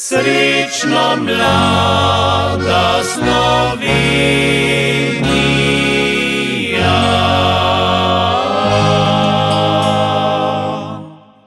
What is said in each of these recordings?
Srečno mlada Slovenija.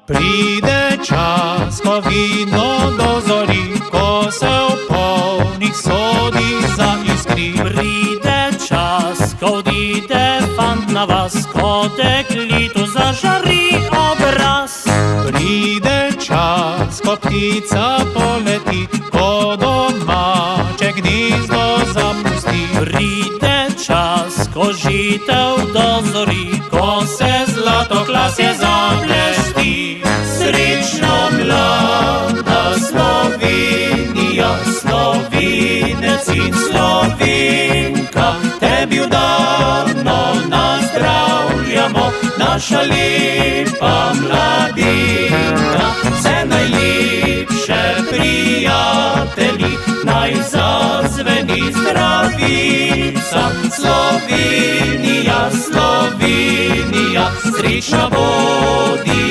Pride čas, ko vino dozori, ko se v polnih sodi zaiskri. Pride čas, ko odide fant na vas, ko deklitu zažari obraz. Pride čas, ko ptica poleti, ko domače gnezdo zapusti. Pride čas, ko žitev dozori, ko se zlatoklasje zablesti. Srečno mlada Slovenija, Slovenec in Slovenka, tebi vdarno nazdravljamo, naša lepa mladinka. Vse najlepše prijatelji, naj zazveni zdravica. Slovenija, Slovenija, srečna bodi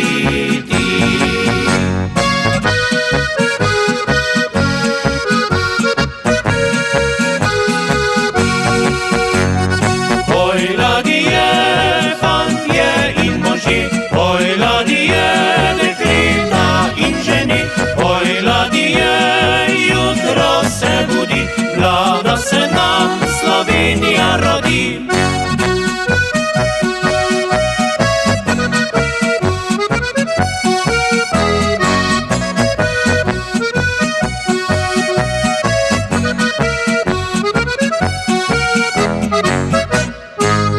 ti. Oj, ladje, fantje in možje, oj, ladje, dekleta in ženi, oj, ladje, jutro se budi, mlada se nam Slovenija rodi.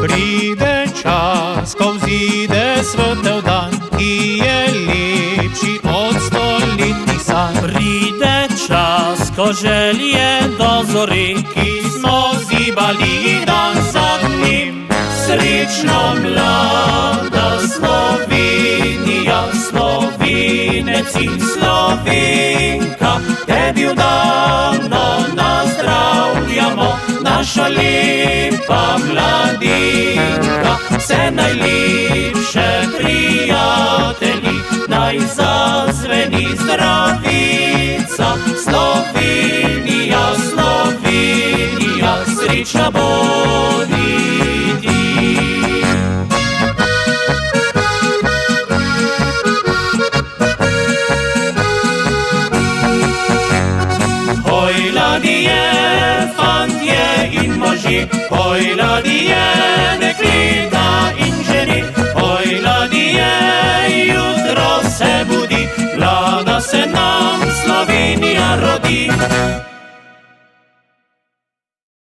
Pride čas, ko vzide svetel dan, ki je lepši od stoletnih sanj. Pride čas, ko želje dozori, ki smo zibali dan za dnem. Srečno mlada Slovenija, Slovenec in Slovenka, tebi vdarno nazdravljamo, naša lepa mladinka. Vse najlepše prijatelji, naj zazveni zdravica. Slovenija, Slovenija, srečna bodi ti. Oj, ladje, fantje in možje, oj, ladje, dekleta in ženi, oj, ladje, jutro se budi, mlada se nam Slovenija rodi.